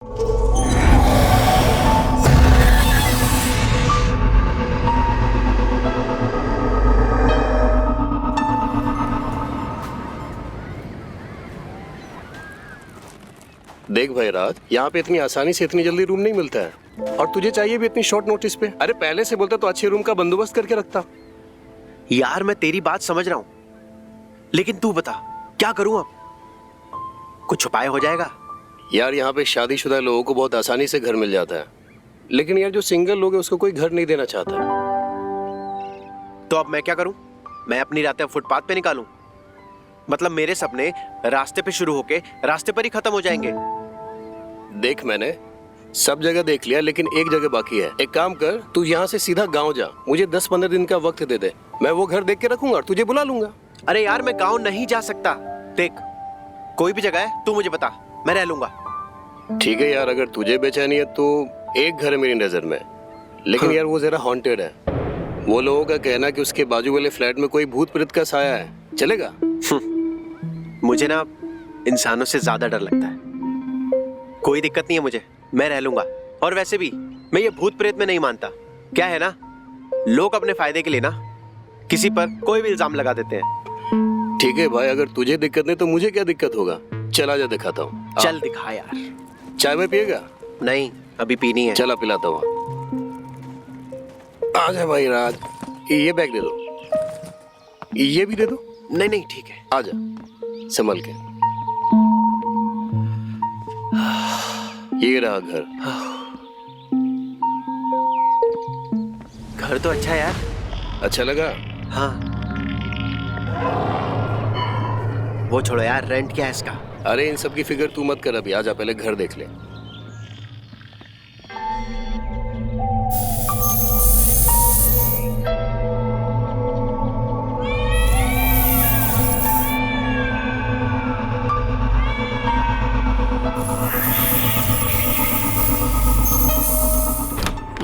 देख भाई राज, यहाँ पे इतनी आसानी से इतनी जल्दी रूम नहीं मिलता है, और तुझे चाहिए भी इतनी शॉर्ट नोटिस पे। अरे पहले से बोलता तो अच्छे रूम का बंदोबस्त करके रखता। यार मैं तेरी बात समझ रहा हूं, लेकिन तू बता क्या करूं अब? कुछ उपाय हो जाएगा? यार यहाँ पे शादीशुदा लोगों को बहुत आसानी से घर मिल जाता है, लेकिन यार जो सिंगल लोग हैं उसको कोई घर नहीं देना चाहता। तो अब मैं क्या करूं? मैं अपनी रातें फुटपाथ पे निकालूं? मतलब मेरे सपने रास्ते पे शुरू होके रास्ते पर ही खत्म हो जाएंगे? देख मैंने सब जगह देख लिया, लेकिन एक जगह बाकी है। एक काम कर, तू यहाँ से सीधा गांव जा, मुझे 10-15 दिन का वक्त दे दे, मैं वो घर देख के रखूंगा और तुझे बुला लूंगा। अरे यार मैं गांव नहीं जा सकता। देख कोई भी जगह है तू मुझे बता, मैं रह लूंगा। ठीक है यार, अगर तुझे बेचैनी है तो एक घर है मेरी नजर में, लेकिन यार वो जरा हॉन्टेड है। वो लोगों का कहना कि उसके बाजू वाले फ्लैट में कोई भूत प्रेत का साया है, चलेगा? मुझे ना इंसानों से ज्यादा डर लगता है। कोई दिक्कत नहीं है मुझे, मैं रह लूंगा। और वैसे भी मैं ये भूत प्रेत में नहीं मानता। क्या है ना, लोग अपने फायदे के लिए ना किसी पर कोई भी इल्जाम लगा देते हैं। ठीक है भाई, अगर तुझे दिक्कत नहीं तो मुझे क्या दिक्कत होगा। चल आजा, दिखाता हूँ। चल दिखा यार। चाय में पिएगा? नहीं अभी पीनी है। चला पिलाता हूँ। आजा भाई राज, ये बैग दे दो, ये भी दे दो। नहीं नहीं ठीक है। आजा संभल के। ये रहा घर। घर तो अच्छा है यार। अच्छा लगा? हाँ। वो छोड़ो यार, रेंट क्या है इसका? अरे इन सब की फिक्र तू मत कर, अभी आजा पहले घर देख ले।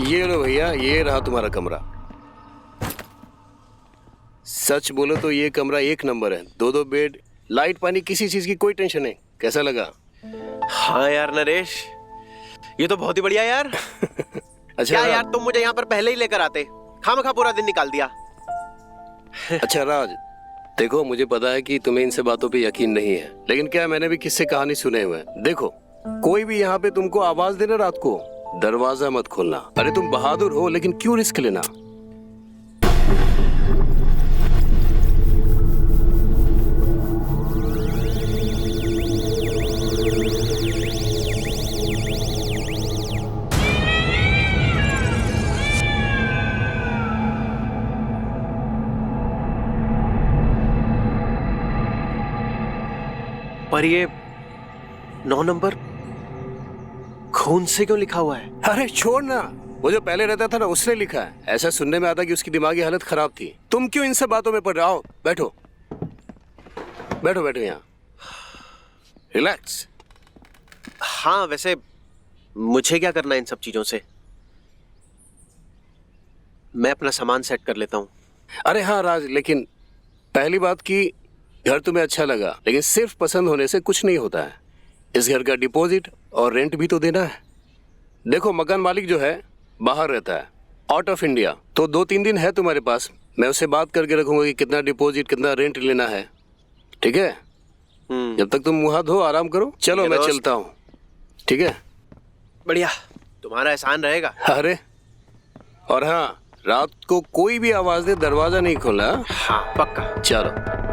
ये लो भैया, ये रहा तुम्हारा कमरा। सच बोलो तो ये कमरा एक नंबर है। 2-2 बेड, लाइट पानी, किसी चीज की कोई टेंशन नहीं। कैसा लगा? हाँ यार नरेश, ये तो बहुत ही बढ़िया यार। अच्छा क्या यार, तुम मुझे यहाँ पर पहले ही लेकर आते, खामखा पूरा दिन निकाल दिया। अच्छा राज, देखो मुझे पता है कि तुम्हें इन सब बातों पे यकीन नहीं है, लेकिन क्या मैंने भी किससे कहानी सुने हुए हैं। देखो कोई भी यहाँ पे तुमको आवाज देना रात को, दरवाजा मत खोलना। अरे तुम बहादुर हो, लेकिन क्यों रिस्क लेना? पर ये 9 नंबर खून से क्यों लिखा हुआ है? अरे छोड़ ना, वो जो पहले रहता था ना उसने लिखा है। ऐसा सुनने में आता कि उसकी दिमागी हालत खराब थी। तुम क्यों इन सब बातों में पड़ रहे हो? बैठो बैठो बैठो, यहाँ रिलैक्स। हाँ वैसे मुझे क्या करना है इन सब चीजों से? मैं अपना सामान सेट कर लेता हूँ। अरे हाँ राज, लेकिन पहली बात की घर तुम्हें अच्छा लगा, लेकिन सिर्फ पसंद होने से कुछ नहीं होता है। इस घर का डिपॉजिट और रेंट भी तो देना है। देखो मकान मालिक जो है बाहर रहता है, आउट ऑफ इंडिया, तो 2-3 दिन है तुम्हारे पास। मैं उससे बात करके रखूंगा कि कितना डिपॉजिट कितना रेंट लेना है, ठीक है? जब तक तुम मुंह हाथ धो आराम करो। चलो मैं चलता हूँ, ठीक है? बढ़िया, तुम्हारा एहसान रहेगा। अरे और हाँ, रात को कोई भी आवाज दे दरवाजा नहीं खोलना। हाँ पक्का। चलो।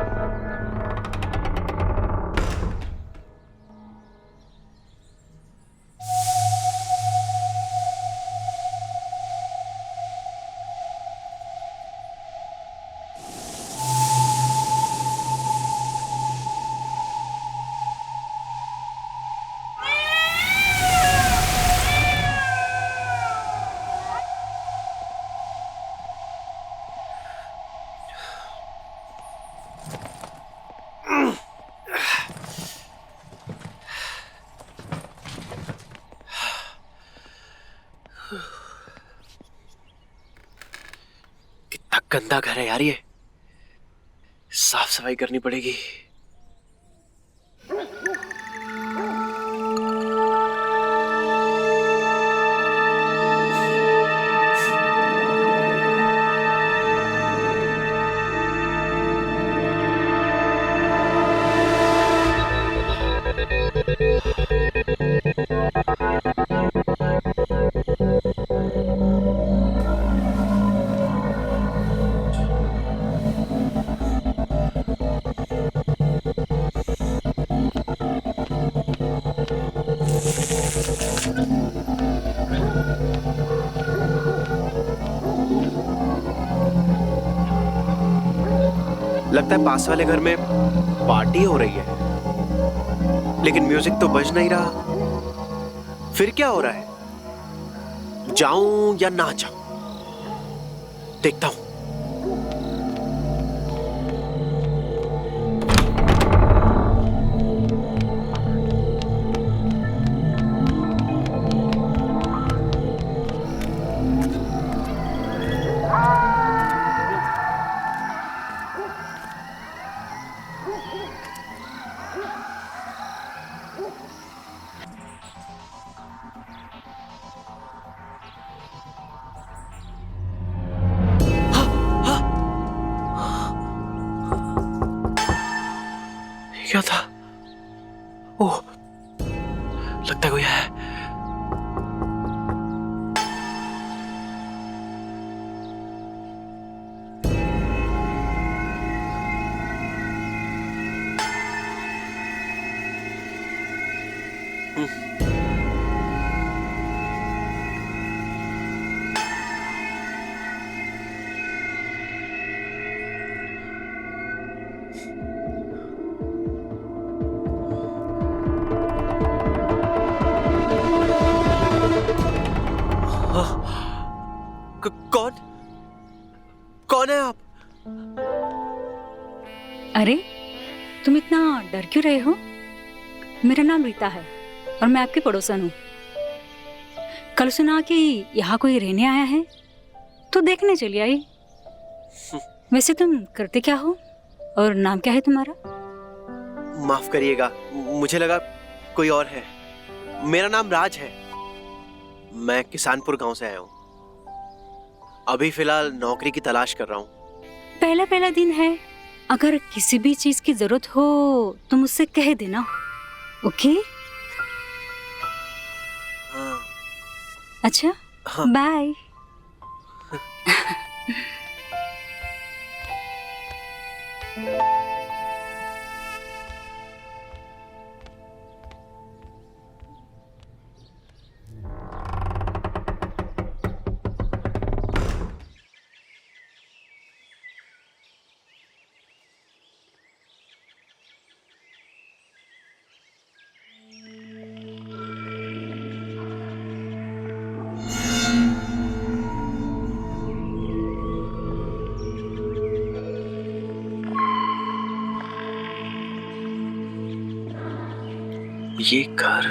कितना गंदा घर है यार ये, साफ सफाई करनी पड़ेगी। लगता है पास वाले घर में पार्टी हो रही है, लेकिन म्यूजिक तो बज नहीं रहा। फिर क्या हो रहा है? जाऊं या ना जाऊं? देखता हूं। क्या था? ओह, लगता है कोई है। कौन कौन है आप? अरे, तुम इतना डर क्यों रहे हो? मेरा नाम रीता है और मैं आपकी पड़ोसन हूँ। कल सुना कि यहाँ कोई रहने आया है, तो देखने चली आई। वैसे तुम करते क्या हो और नाम क्या है तुम्हारा? माफ करिएगा, मुझे लगा कोई और है। मेरा नाम राज है। मैं किसानपुर गांव से आया हूँ। अभी फिलहाल नौकरी की तलाश कर रहा हूँ। पहला पहला दिन है, अगर किसी भी चीज की जरूरत हो तो मुझसे कह देना, ओके? हाँ। अच्छा, हाँ। बाय। ये घर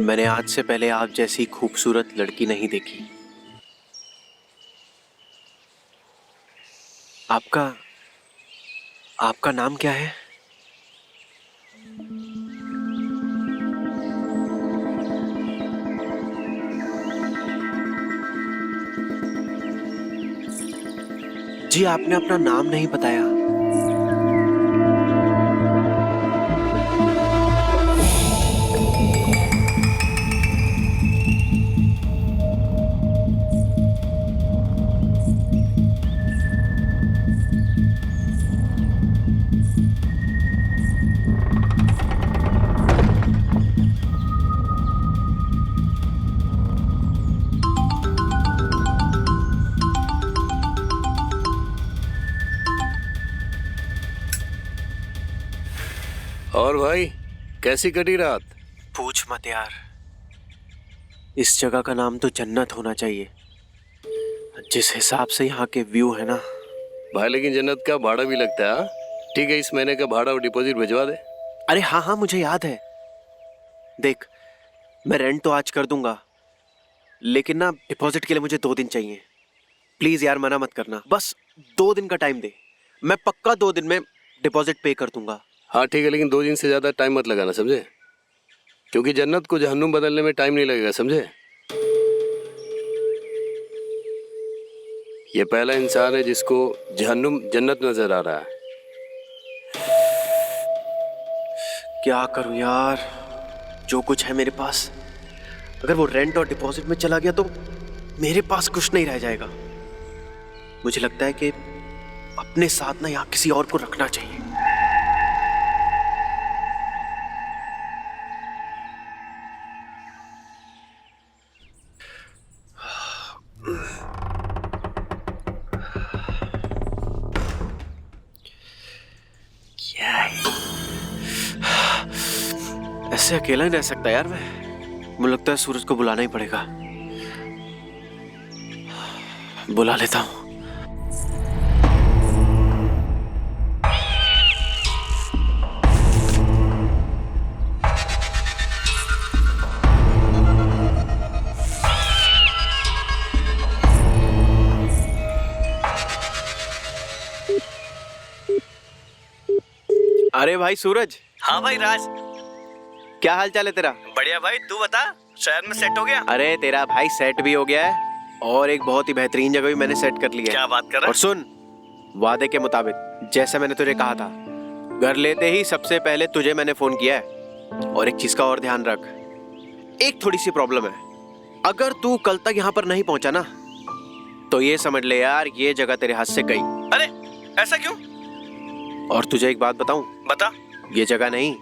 मैंने आज से पहले आप जैसी खूबसूरत लड़की नहीं देखी। आपका नाम क्या है? जी, आपने अपना नाम नहीं बताया। और भाई कैसी कटी रात? पूछ मत यार, इस जगह का नाम तो जन्नत होना चाहिए। जिस हिसाब से यहाँ के व्यू है ना। भाई लेकिन जन्नत का भाड़ा भी लगता है। हाँ? ठीक है, इस महीने का भाड़ा और डिपॉजिट भिजवा दे। अरे हाँ हाँ, मुझे याद है। देख, मैं रेंट तो आज कर दूंगा, लेकिन ना डिपॉजिट के लिए मुझे 2 दिन चाहिए। प्लीज यार मना मत करना, बस 2 दिन का टाइम दे। मैं पक्का 2 दिन में डिपॉजिट पे कर दूंगा। हाँ ठीक है, लेकिन 2 दिन से ज़्यादा टाइम मत लगाना, समझे? क्योंकि जन्नत को जहन्नुम बदलने में टाइम नहीं लगेगा, समझे? ये पहला इंसान है जिसको जहन्नुम जन्नत नजर आ रहा है। क्या करूं यार, जो कुछ है मेरे पास, अगर वो रेंट और डिपॉजिट में चला गया तो मेरे पास कुछ नहीं रह जाएगा। मुझे लगता है कि अपने साथ ना यहाँ किसी और को रखना चाहिए। क्या है? ऐसे अकेला नहीं रह सकता यार मैं। मुझे लगता है सूरज को बुलाना ही पड़ेगा। बुला लेता हूं। अरे भाई सूरज। हाँ भाई राज, क्या हाल चाल है तेरा? बढ़िया भाई, तू बता, शहर में सेट हो गया? अरे तेरा भाई सेट भी हो गया है और एक बहुत ही बेहतरीन जगह भी मैंने सेट कर ली है। क्या बात कर रहा है? और सुन, वादे के मुताबिक जैसा मैंने तुझे कहा था, घर लेते ही सबसे पहले तुझे मैंने फोन किया है। और एक चीज का और ध्यान रख, एक थोड़ी सी प्रॉब्लम है। अगर तू कल तक यहाँ पर नहीं पहुंचा ना, तो ये समझ ले यार, ये जगह तेरे हाथ से गई। अरे ऐसा क्यों? और तुझे एक बात बताऊं, बता। ये जगह नहीं,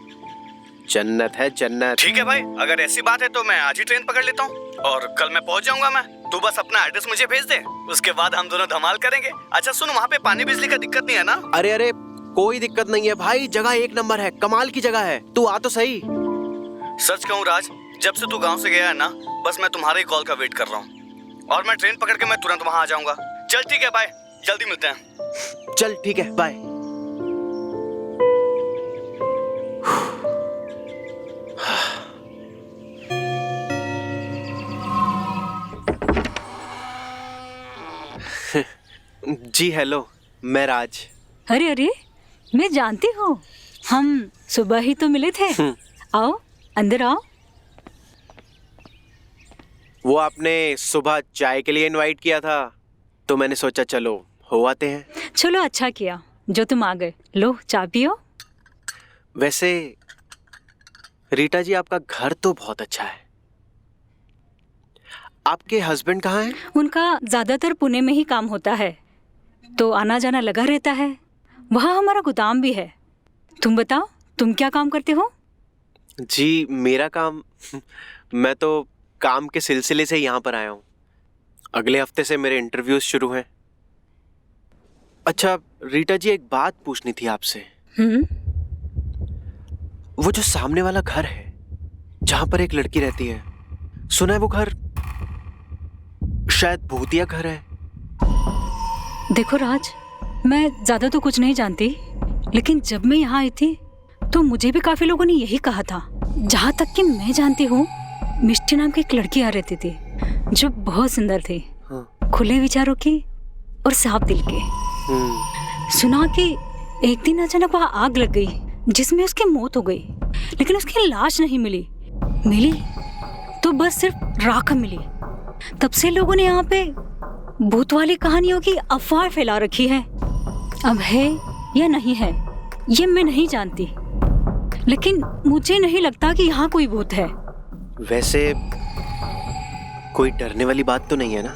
जन्नत है, जन्नत। ठीक है भाई, अगर ऐसी बात है तो मैं आज ही ट्रेन पकड़ लेता हूँ और कल मैं पहुंच जाऊंगा। मैं, तू बस अपना एड्रेस मुझे भेज दे, उसके बाद हम दोनों धमाल करेंगे। अच्छा सुन, वहाँ पे पानी बिजली का दिक्कत नहीं है ना? अरे अरे, कोई दिक्कत नहीं है भाई, जगह एक नंबर है, कमाल की जगह है। तू आ तो सही। सच कहूँ राज, जब से तू गाँव से गया है ना, बस मैं तुम्हारे कॉल का वेट कर रहा हूँ और मैं ट्रेन पकड़ के मैं तुरंत वहाँ आ जाऊंगा। चल ठीक है, बाय, जल्दी मिलते हैं। चल ठीक है, बाय। जी हेलो, मैं राज। अरे अरे, मैं जानती हूँ, हम सुबह ही तो मिले थे। आओ अंदर आओ। वो आपने सुबह चाय के लिए इनवाइट किया था, तो मैंने सोचा चलो हो आते हैं। चलो अच्छा किया जो तुम आ गए। लो चाय पियो। वैसे रीटा जी, आपका घर तो बहुत अच्छा है। आपके हस्बैंड कहाँ हैं? उनका ज्यादातर पुणे में ही काम होता है, तो आना जाना लगा रहता है। वहाँ हमारा गोदाम भी है। तुम बताओ, तुम क्या काम करते हो? जी मेरा काम, मैं तो काम के सिलसिले से यहाँ पर आया हूँ। अगले हफ्ते से मेरे इंटरव्यूज शुरू हैं। अच्छा रीटा जी, एक बात पूछनी थी आपसे। वो जो सामने वाला घर है जहां पर एक लड़की रहती है, सुना है वो घर शायद भूतिया घर है। देखो राज, मैं ज्यादा तो कुछ नहीं जानती, लेकिन जब मैं यहाँ आई थी तो मुझे भी काफी लोगों ने यही कहा था। जहाँ तक कि मैं जानती हूँ, मिष्टी नाम की एक लड़की आ रहती थी जो बहुत सुंदर थी। हाँ। खुले विचारों की और साफ दिल के। सुना कि एक दिन अचानक वहाँ आग लग गई जिसमें उसकी मौत हो गई, लेकिन उसकी लाश नहीं मिली तो बस सिर्फ राख मिली। तब से लोगों ने यहाँ पे भूत वाली कहानियों की अफवाह फैला रखी है। अब है या नहीं है ये मैं नहीं जानती, लेकिन मुझे नहीं लगता कि यहाँ कोई भूत है। वैसे कोई डरने वाली बात तो नहीं है ना?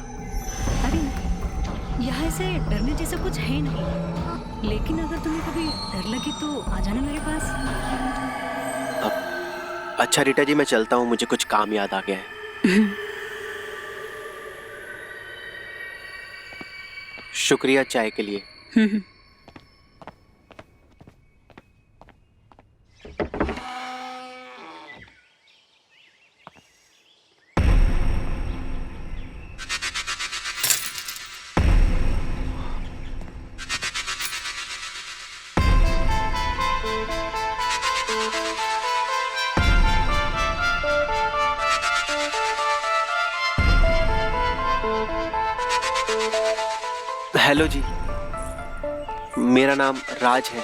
अरे नहीं, यहाँ से डरने जैसा कुछ है नहीं, लेकिन अगर तुम्हें कभी डर लगे तो आ जाना मेरे पास। अच्छा रीटा जी, मैं चलता हूँ, मुझे कुछ काम याद आ गया है। शुक्रिया चाय के लिए। हेलो जी, मेरा नाम राज है।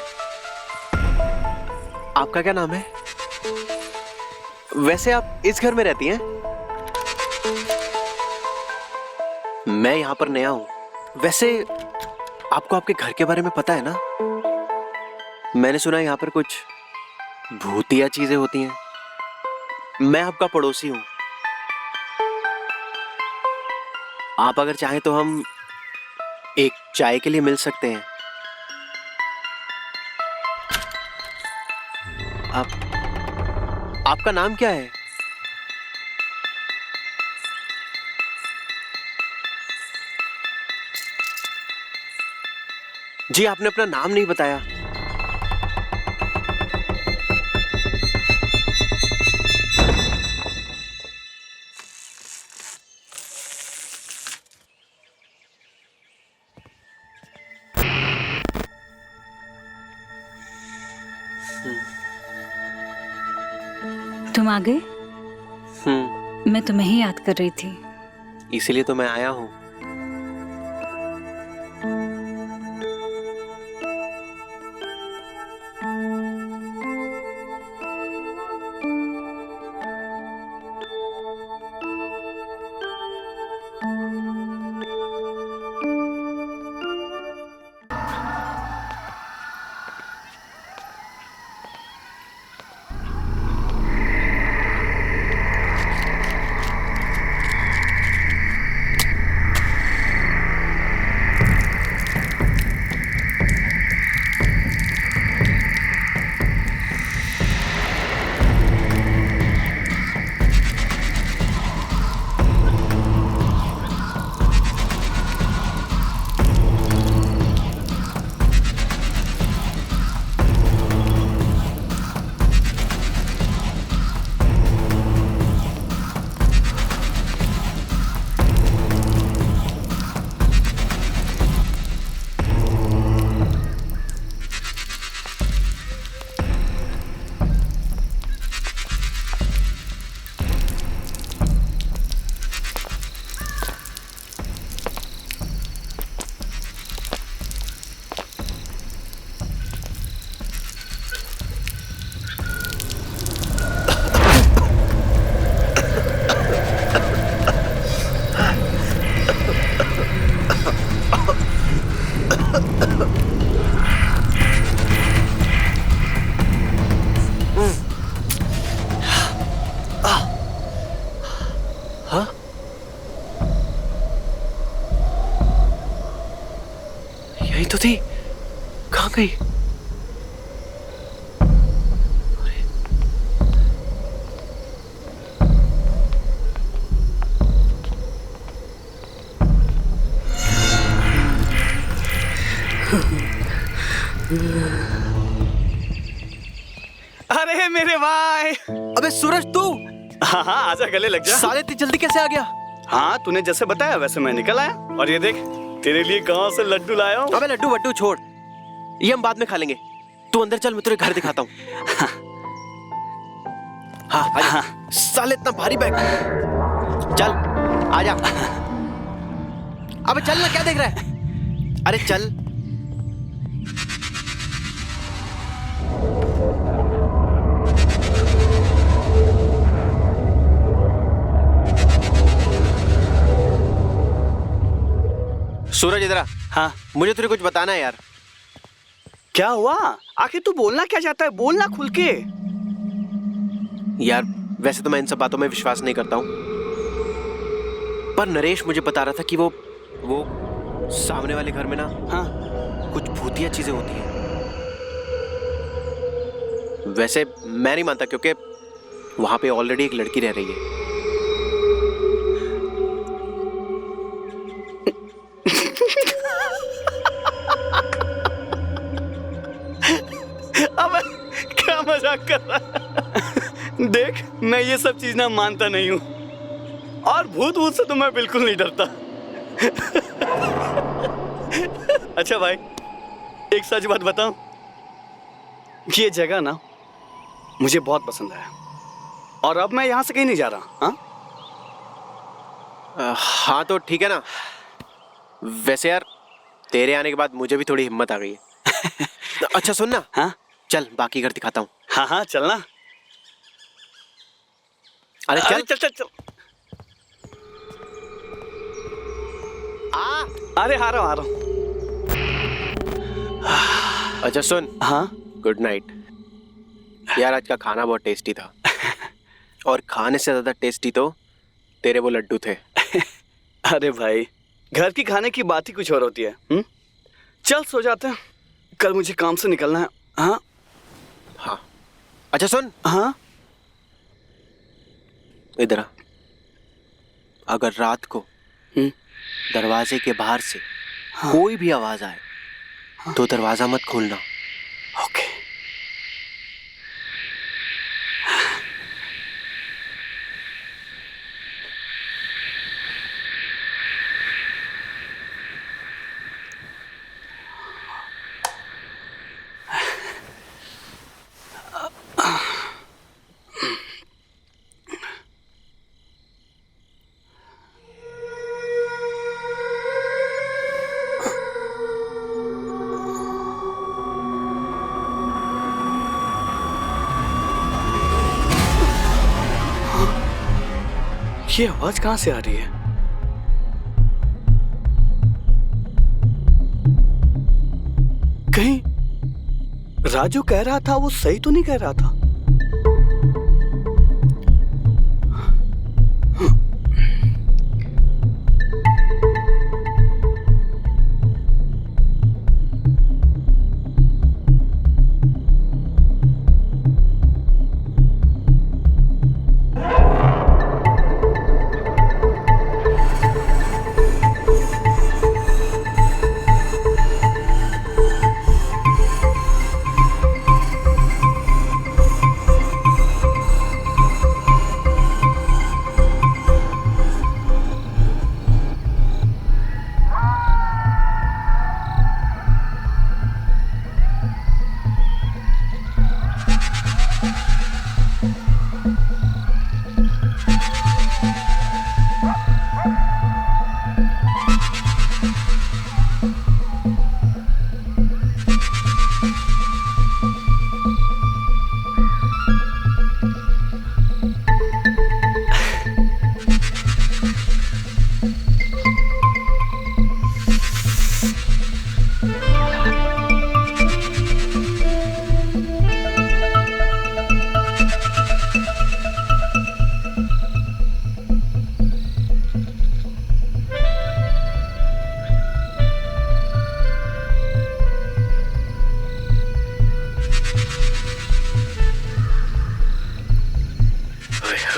आपका क्या नाम है? वैसे आप इस घर में रहती हैं? मैं यहां पर नया हूं। वैसे आपको आपके घर के बारे में पता है ना? मैंने सुना है यहां पर कुछ भूतिया चीजें होती हैं। मैं आपका पड़ोसी हूं। आप अगर चाहें तो हम एक चाय के लिए मिल सकते हैं। आपका नाम क्या है? जी, आपने अपना नाम नहीं बताया। तुम आ गए? मैं तुम्हें ही याद कर रही थी। इसीलिए तो मैं आया हूं। यही तो थी। कहाँ गई? अरे मेरे भाई! अबे सूरज, तू? हाँ हाँ, आजा, गले लग जा। साले इतनी जल्दी कैसे आ गया? हाँ, तूने जैसे बताया वैसे मैं निकल आया। और ये देख, तेरे लिए गांव से लड्डू लाया हूँ। अबे लड्डू वड्डू छोड़, ये हम बाद में खा लेंगे। तू अंदर चल, मैं तुझे घर दिखाता हूँ। हाँ आजा। साले इतना भारी बैग। चल आजा। अबे चल ना, क्या देख रहा है? अरे चल। सूरज इधर आ। हाँ, मुझे तुझे कुछ बताना है यार। क्या हुआ? आखिर तू बोलना क्या चाहता है? बोलना खुल के। यार वैसे तो मैं इन सब बातों में विश्वास नहीं करता हूँ, पर नरेश मुझे बता रहा था कि वो सामने वाले घर में ना, हाँ, कुछ भूतिया चीजें होती हैं। वैसे मैं नहीं मानता, क्योंकि वहां पे ऑलरेडी एक लड़की रह रही है। अब क्या मजाक कर रहा है? देख, मैं ये सब चीज ना मानता नहीं हूँ, और भूत भूत से तो मैं बिल्कुल नहीं डरता। अच्छा भाई, एक सच बात बताऊं, ये जगह ना मुझे बहुत पसंद है, और अब मैं यहाँ से कहीं नहीं जा रहा। हाँ हाँ तो ठीक है ना। वैसे यार तेरे आने के बाद मुझे भी थोड़ी हिम्मत आ गई है। अच्छा सुन ना, हाँ चल बाकी घर दिखाता हूँ। हाँ हाँ चलना। अरे चल चल चल चल। अरे आ रहा हूँ। अच्छा सुन, हाँ गुड नाइट। यार आज का खाना बहुत टेस्टी था और खाने से ज्यादा टेस्टी तो तेरे वो लड्डू थे। अरे भाई, घर की खाने की बात ही कुछ और होती है। चल सो जाते हैं, कल मुझे काम से निकलना है। हाँ हाँ अच्छा सुन, हाँ इधर आ। अगर रात को दरवाजे के बाहर से कोई भी आवाज आए तो दरवाजा मत खोलना। ओके। ये आवाज कहाँ से आ रही है? कहीं राजू कह रहा था वो सही तो नहीं कह रहा था?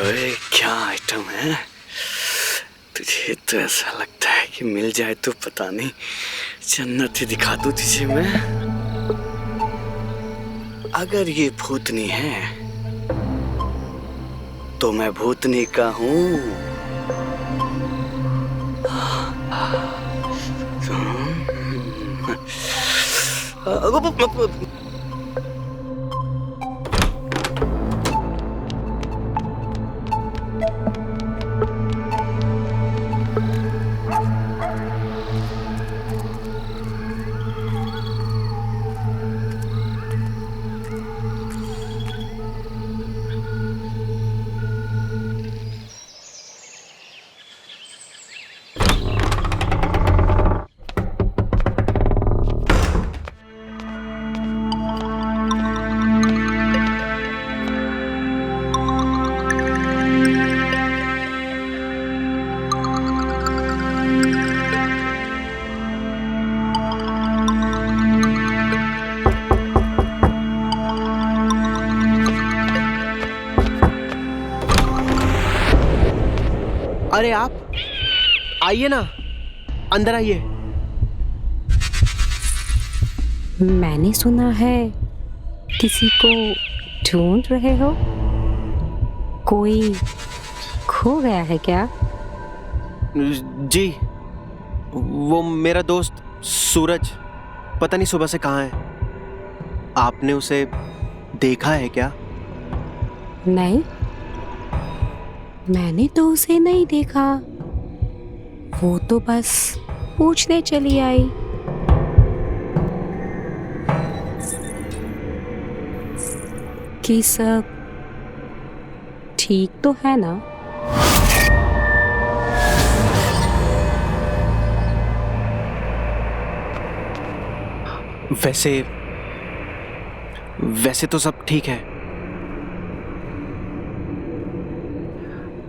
ओए क्या आइटम है? तुझे तो ऐसा लगता है कि मिल जाए तो पता नहीं जन्नत ही दिखा दूं तुझे मैं। अगर ये भूतनी है तो मैं भूतनी का हूँ। अरे आप आइए ना, अंदर आइए। मैंने सुना है किसी को ढूंढ रहे हो। कोई खो गया है क्या? जी, वो मेरा दोस्त सूरज पता नहीं सुबह से कहाँ है। आपने उसे देखा है क्या? नहीं, मैंने तो उसे नहीं देखा। वो तो बस पूछने चली आई। कि सब ठीक तो है ना? वैसे तो सब ठीक है।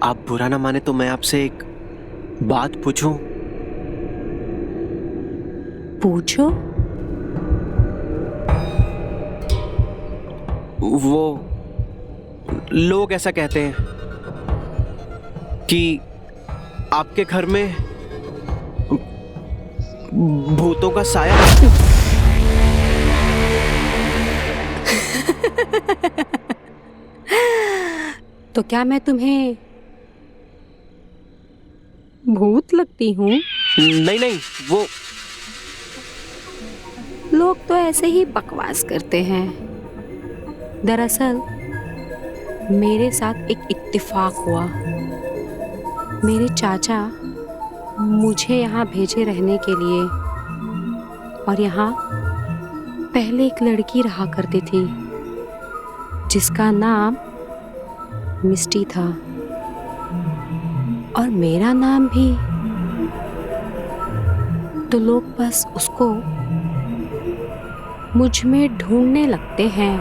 आप बुरा ना माने तो मैं आपसे एक बात पूछूं? पूछो। वो लोग ऐसा कहते हैं कि आपके घर में भूतों का साया है। तो क्या मैं तुम्हें भूत लगती हूँ? नहीं, वो लोग तो ऐसे ही बकवास करते हैं। दरअसल मेरे साथ एक इत्तेफाक हुआ। मेरे चाचा मुझे यहाँ भेजे रहने के लिए, और यहाँ पहले एक लड़की रहा करती थी जिसका नाम मिस्टी था, और मेरा नाम भी। तो लोग बस उसको मुझ में ढूंढने लगते हैं।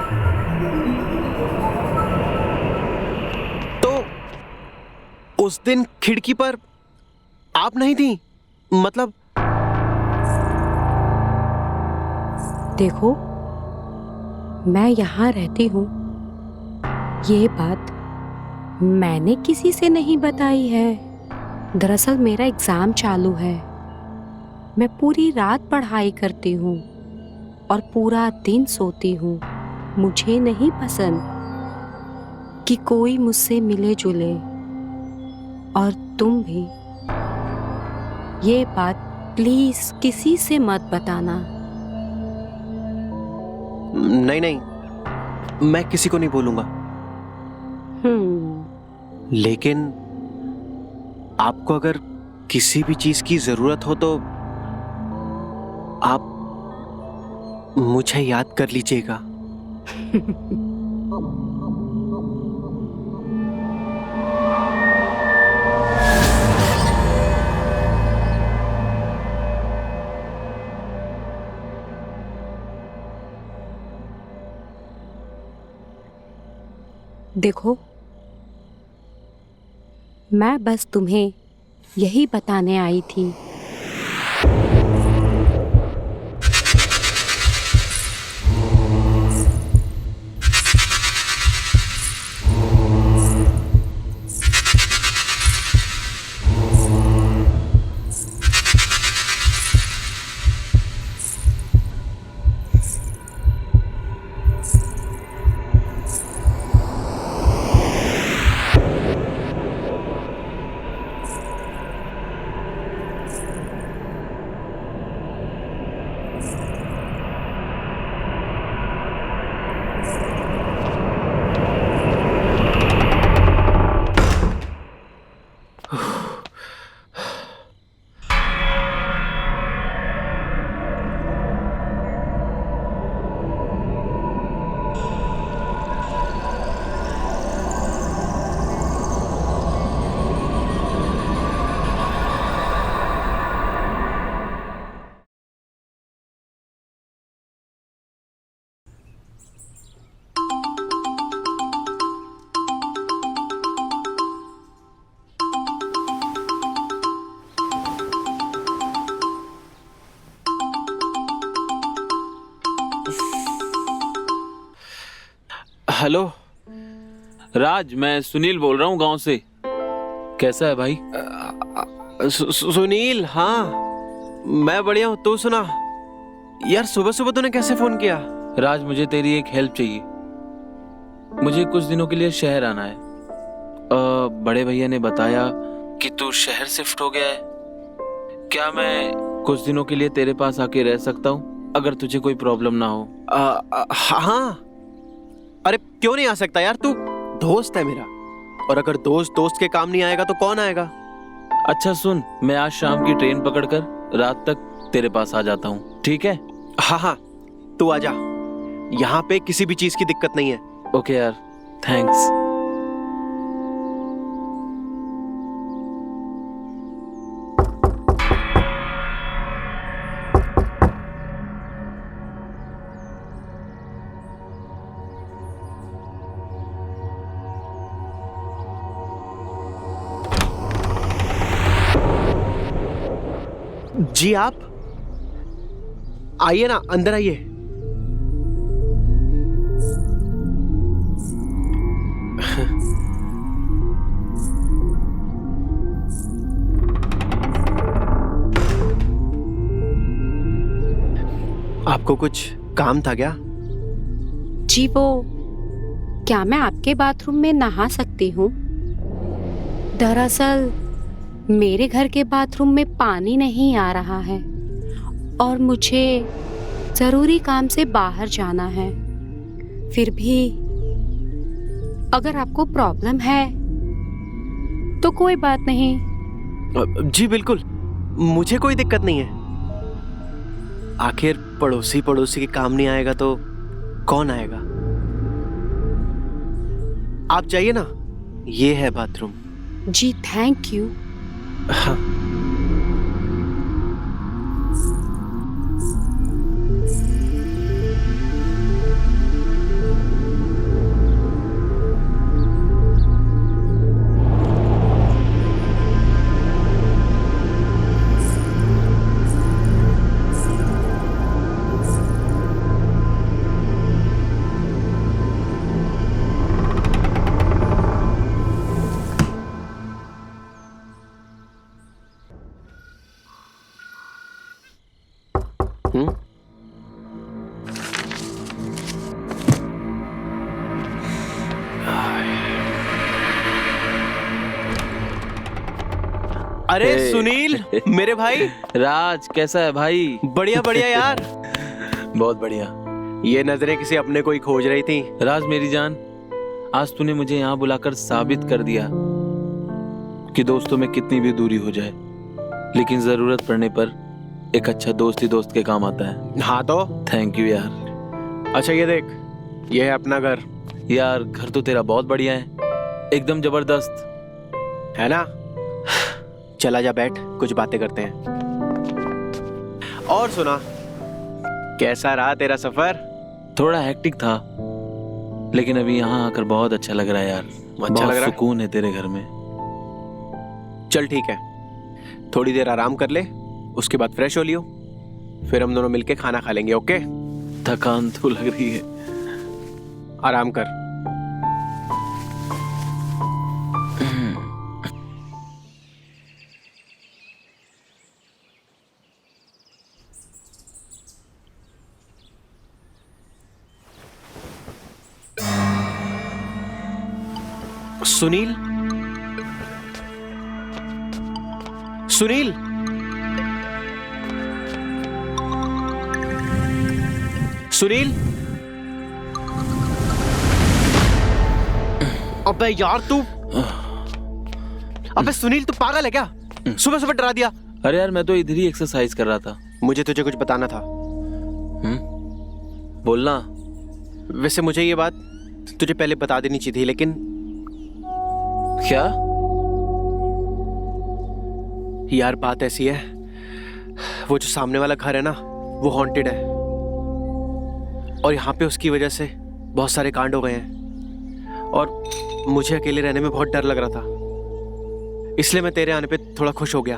तो उस दिन खिड़की पर आप नहीं थी? मतलब देखो, मैं यहाँ रहती हूँ, ये बात मैंने किसी से नहीं बताई है। दरअसल मेरा एग्जाम चालू है। मैं पूरी रात पढ़ाई करती हूँ और पूरा दिन सोती हूँ। मुझे नहीं पसंद कि कोई मुझसे मिले जुले, और तुम भी। ये बात प्लीज किसी से मत बताना। नहीं, मैं किसी को नहीं बोलूंगा। लेकिन आपको अगर किसी भी चीज की जरूरत हो तो आप मुझे याद कर लीजिएगा। देखो, मैं बस तुम्हें यही बताने आई थी। हेलो राज, मैं सुनील बोल रहा हूँ गांव से। कैसा है भाई? सुनील, हाँ मैं बढ़िया हूँ। तू सुना यार, सुबह सुबह तूने कैसे फोन किया? राज, मुझे तेरी एक हेल्प चाहिए। मुझे कुछ दिनों के लिए शहर आना है। बड़े भैया ने बताया कि तू शहर शिफ्ट हो गया है। क्या मैं कुछ दिनों के लिए तेरे पास आके रह सकता हूँ, अगर तुझे कोई प्रॉब्लम ना हो? हाँ, अरे क्यों नहीं आ सकता यार, तू दोस्त है मेरा, और अगर दोस्त दोस्त के काम नहीं आएगा तो कौन आएगा? अच्छा सुन, मैं आज शाम की ट्रेन पकड़कर रात तक तेरे पास आ जाता हूँ, ठीक है? हाँ, तू आजा। यहाँ पे किसी भी चीज की दिक्कत नहीं है। ओके यार, थैंक्स। जी आप आइए ना, अंदर आइए। आपको कुछ काम था क्या? जी वो, क्या मैं आपके बाथरूम में नहा सकती हूँ? दरअसल मेरे घर के बाथरूम में पानी नहीं आ रहा है और मुझे जरूरी काम से बाहर जाना है। फिर भी अगर आपको प्रॉब्लम है तो कोई बात नहीं। जी बिल्कुल, मुझे कोई दिक्कत नहीं है। आखिर पड़ोसी पड़ोसी के काम नहीं आएगा तो कौन आएगा? आप जाइए ना, ये है बाथरूम। Ji thank you. हाँ। अरे सुनील, मेरे भाई। राज, कैसा है भाई? बढ़िया बढ़िया यार। बहुत बढ़िया। ये नजरें किसी अपने को ही खोज रही थी। राज मेरी जान, आज तूने मुझे यहाँ बुलाकर साबित कर दिया कि दोस्तों में कितनी भी दूरी हो जाए, लेकिन जरूरत पड़ने पर एक अच्छा दोस्त ही दोस्त के काम आता है। हाँ तो थैंक यू यार। अच्छा ये देख, ये है अपना घर। यार घर तो तेरा बहुत बढ़िया है, एकदम जबरदस्त है ना? चला जा, बैठ, कुछ बातें करते हैं। और सुना, कैसा रहा तेरा सफर? थोड़ा हेक्टिक था, लेकिन अभी यहाँ आकर बहुत अच्छा लग रहा है यार। अच्छा बहुत लग रहा है? सुकून है तेरे घर में। चल ठीक है, थोड़ी देर आराम कर ले, उसके बाद फ्रेश हो लियो, फिर हम दोनों मिलके खाना खा लेंगे। ओके? थकान तो लग रही है। आराम कर। सुनील, सुनील, सुनील। अबे यार तू, अबे सुनील तू पागल है क्या? सुबह सुबह डरा दिया। अरे यार मैं तो इधर ही एक्सरसाइज कर रहा था। मुझे तुझे कुछ बताना था। बोलना। वैसे मुझे ये बात तुझे पहले बता देनी चाहिए थी, लेकिन क्या? यार बात ऐसी है, वो जो सामने वाला घर है ना, वो हॉन्टेड है और यहाँ पे उसकी वजह से बहुत सारे कांड हो गए हैं और मुझे अकेले रहने में बहुत डर लग रहा था, इसलिए मैं तेरे आने पे थोड़ा खुश हो गया।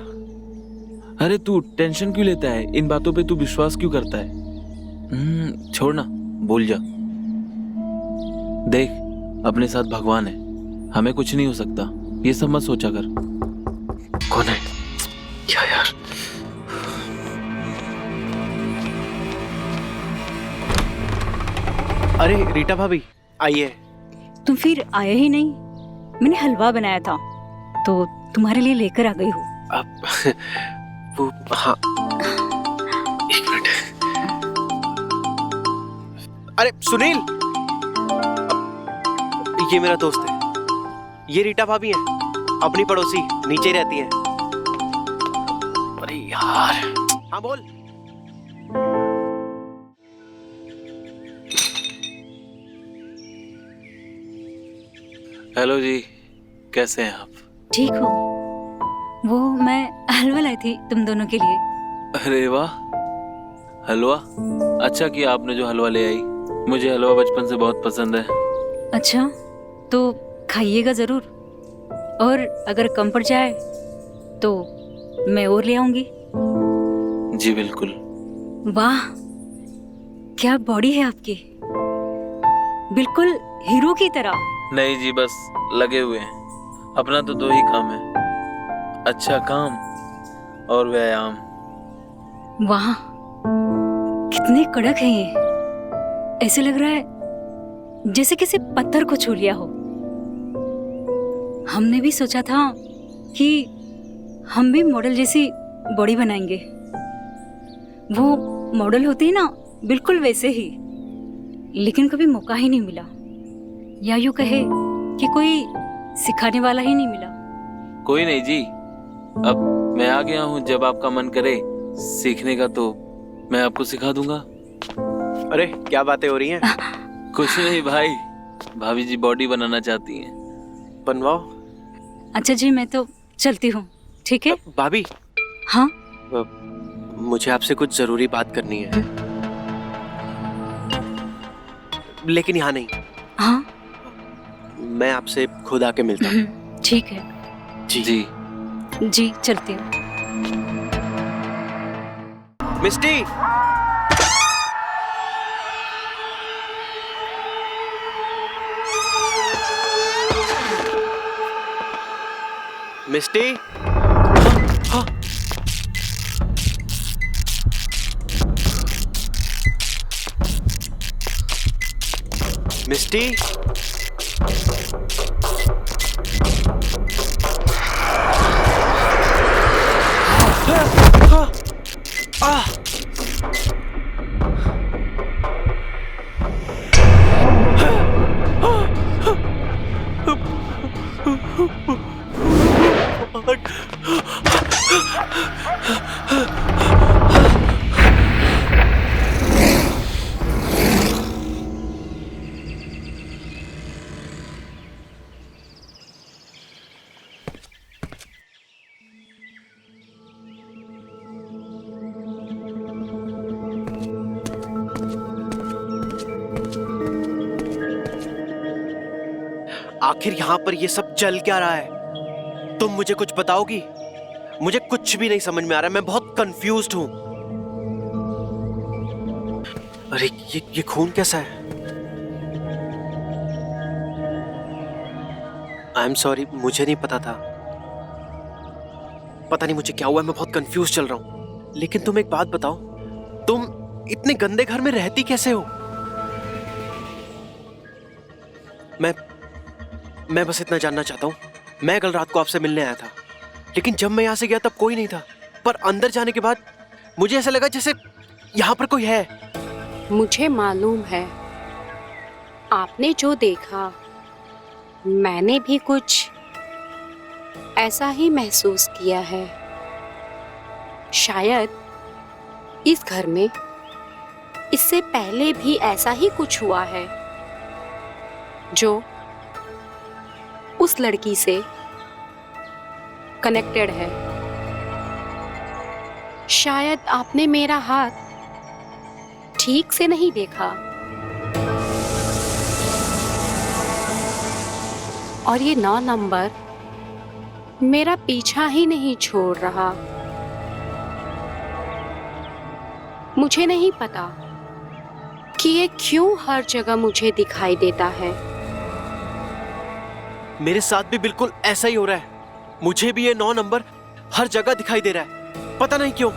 अरे तू टेंशन क्यों लेता है? इन बातों पे तू विश्वास क्यों करता है? छोड़ ना, भूल जा। देख, अपने साथ भगवान है, हमें कुछ नहीं हो सकता, ये सब मत सोचा कर। कौन है? क्या यार? अरे रीटा भाभी, आइए। तुम फिर आए ही नहीं। मैंने हलवा बनाया था तो तुम्हारे लिए लेकर आ गई हूँ। अब वो, हाँ, एक मिनट। अरे सुनील, ये मेरा दोस्त है, ये रीटा भाभी है, अपनी पड़ोसी, नीचे ही रहती है। अरे यार, हाँ बोल। हेलो जी, कैसे हैं आप? ठीक हो? वो मैं हलवा लाई थी तुम दोनों के लिए। अरे वाह, हलवा? अच्छा किया आपने जो हलवा ले आई। मुझे हलवा बचपन से बहुत पसंद है। अच्छा, तो खाइएगा जरूर, और अगर कम पड़ जाए तो मैं और ले आऊंगी। जी बिल्कुल। वाह, क्या बॉडी है आपकी, बिल्कुल हीरो की तरह। नहीं जी, बस लगे हुए हैं। अपना तो दो ही काम है, अच्छा काम और व्यायाम। वाह, कितने कड़क हैं ये। ऐसे लग रहा है जैसे किसी पत्थर को छू लिया हो। हमने भी सोचा था कि हम भी मॉडल जैसी बॉडी बनाएंगे। वो मॉडल होती है ना, बिल्कुल वैसे ही, लेकिन कभी मौका ही नहीं मिला, या यूं कहे कि कोई सिखाने वाला ही नहीं मिला। कोई नहीं जी, अब मैं आ गया हूँ। जब आपका मन करे सीखने का तो मैं आपको सिखा दूंगा। अरे क्या बातें हो रही हैं? कुछ नहीं भाई, भाभी जी बॉडी बनाना चाहती हैं। बनवाओ। अच्छा जी, मैं तो चलती हूँ, ठीक है? भाभी, हाँ, मुझे आपसे कुछ जरूरी बात करनी है, लेकिन यहाँ नहीं। हाँ, मैं आपसे खुद आके मिलता हूँ। ठीक है जी जी, चलती हूँ। मिस्टी, मिस्टी, हाँ, मिस्टी, आखिर यहाँ पर ये सब चल क्या रहा है? तुम मुझे कुछ बताओगी? मुझे कुछ भी नहीं समझ में आ रहा है, मैं बहुत कंफ्यूज्ड हूँ। अरे ये खून कैसा है? आई एम सॉरी, मुझे नहीं पता था। पता नहीं मुझे क्या हुआ है, मैं बहुत कंफ्यूज चल रहा हूँ। लेकिन तुम एक बात बताओ, तुम इतने गंदे घर में रहती कैसे हो? मैं बस इतना जानना चाहता हूँ। मैं कल रात को आपसे मिलने आया था, लेकिन जब मैं यहाँ से गया तब कोई नहीं था। पर अंदर जाने के बाद मुझे ऐसा लगा जैसे यहाँ पर कोई है। मुझे मालूम है, आपने जो देखा मैंने भी कुछ ऐसा ही महसूस किया है। शायद इस घर में इससे पहले भी ऐसा ही कुछ हुआ है जो उस लड़की से कनेक्टेड है। शायद आपने मेरा हाथ ठीक से नहीं देखा, और ये 9 नंबर मेरा पीछा ही नहीं छोड़ रहा। मुझे नहीं पता कि ये क्यों हर जगह मुझे दिखाई देता है। मेरे साथ भी बिल्कुल ऐसा ही हो रहा है। मुझे भी ये 9 नंबर हर जगह दिखाई दे रहा है, पता नहीं क्यों।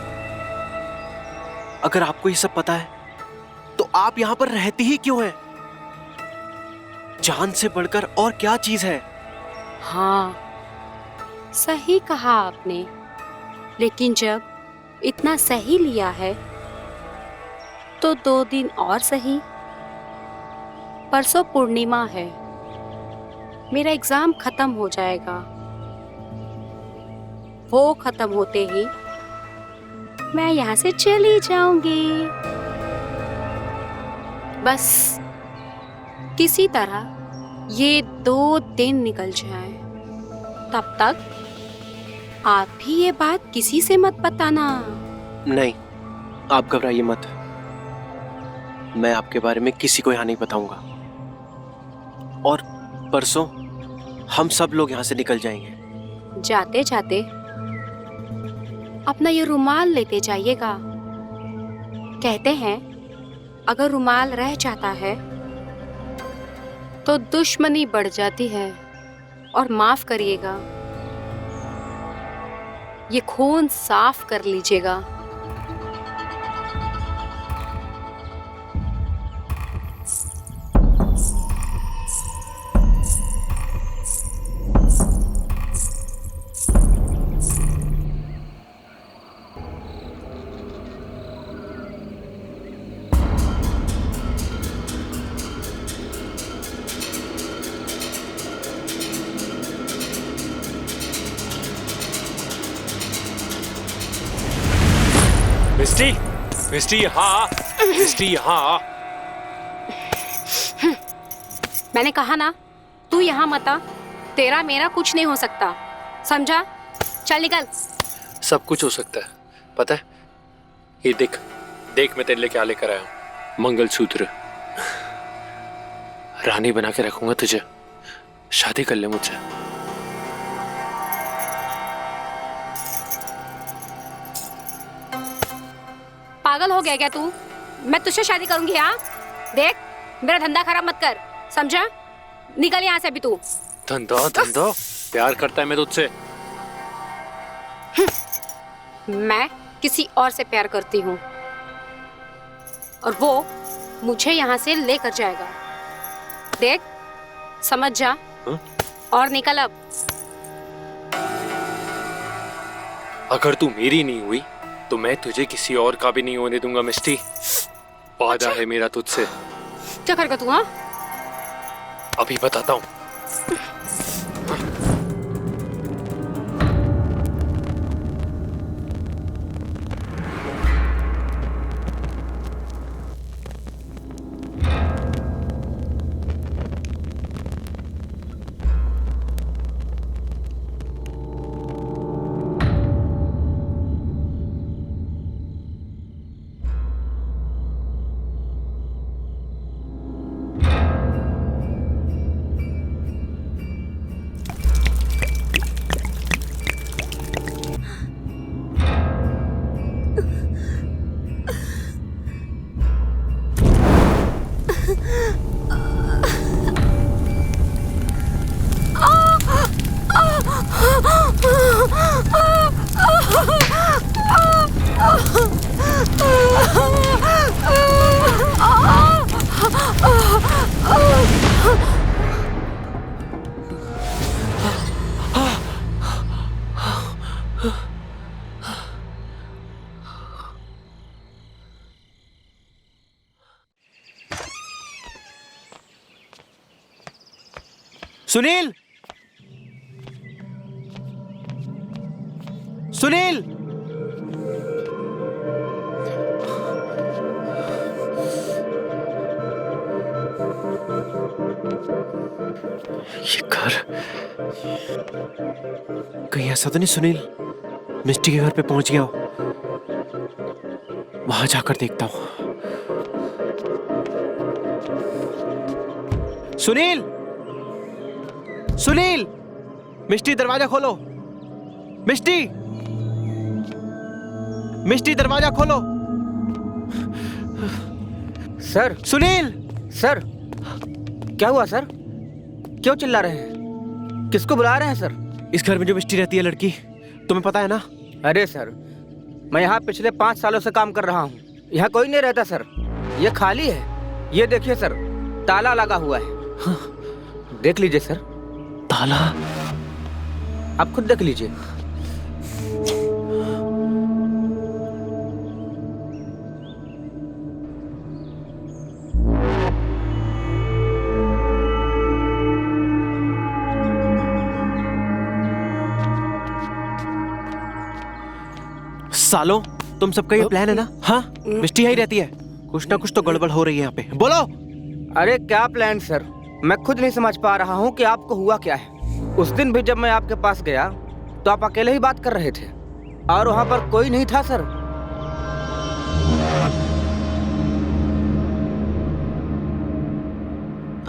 अगर आपको ये सब पता है तो आप यहाँ पर रहती ही क्यों हैं? जान से बढ़कर और क्या चीज है? हाँ, सही कहा आपने। लेकिन जब इतना सही लिया है तो 2 दिन और सही। परसों पूर्णिमा है, मेरा एग्जाम खत्म हो जाएगा। वो खत्म होते ही मैं यहाँ से चली जाऊंगी। बस किसी तरह ये 2 दिन निकल जाए, तब तक आप भी ये बात किसी से मत बताना। नहीं, आप घबराइए मत। मैं आपके बारे में किसी को यहाँ नहीं बताऊंगा। और परसों हम सब लोग यहाँ से निकल जाएंगे। जाते जाते अपना ये रुमाल लेते जाइएगा। कहते हैं अगर रुमाल रह जाता है तो दुश्मनी बढ़ जाती है। और माफ करिएगा, ये खून साफ कर लीजिएगा। मिस्टी, मिस्टी यहाँ, मिस्टी यहाँ। मैंने कहा ना, तू यहाँ मत आ। तेरा मेरा कुछ नहीं हो सकता, समझा? चल निकल। सब कुछ हो सकता है, पता है? ये देख, देख मैं तेरे लिए क्या लेकर आया हूँ। मंगलसूत्र। रानी बना के रखूंगा तुझे। शादी कर ले मुझसे। पागल हो गया क्या तू? मैं तुझसे शादी करूंगी? हाँ, देख मेरा धंधा खराब मत कर, समझा? निकल यहाँ से अभी तू। धंधा धंधा प्यार करता है मैं तुझसे। मैं किसी और से प्यार करती हूँ और वो मुझे यहाँ से लेकर जाएगा। देख, समझ जा। और निकल अब। अगर तू मेरी नहीं हुई तो मैं तुझे किसी और का भी नहीं होने दूंगा मिस्टी। वादा है मेरा तुझसे। क्या करेगा तू? हाँ, अभी बताता हूँ। सुनील, सुनील, ये घर कहीं ऐसा तो नहीं सुनील मिस्टी के घर पे पहुंच गया हो? वहां जाकर देखता हूं। सुनील, सुनील, मिस्टी दरवाजा खोलो। मिस्टी, मिस्टी दरवाजा खोलो। सर, सुनील, सर, क्या हुआ सर? क्यों चिल्ला रहे हैं? किसको बुला रहे हैं सर? इस घर में जो मिस्टी रहती है लड़की, तुम्हें पता है ना? अरे सर, मैं यहाँ पिछले 5 सालों से काम कर रहा हूँ। यहाँ कोई नहीं रहता सर, ये खाली है। ये देखिए सर, ताला लगा हुआ है। हाँ, देख लीजिए सर। ताला? आप खुद देख लीजिए। सालों, तुम सबका ये प्लान है ना? हाँ, मिस्टी यही रहती है। कुछ ना कुछ तो गड़बड़ हो रही है यहाँ पे। बोलो। अरे क्या प्लान सर? मैं खुद नहीं समझ पा रहा हूँ कि आपको हुआ क्या है। उस दिन भी जब मैं आपके पास गया तो आप अकेले ही बात कर रहे थे और वहाँ पर कोई नहीं था सर।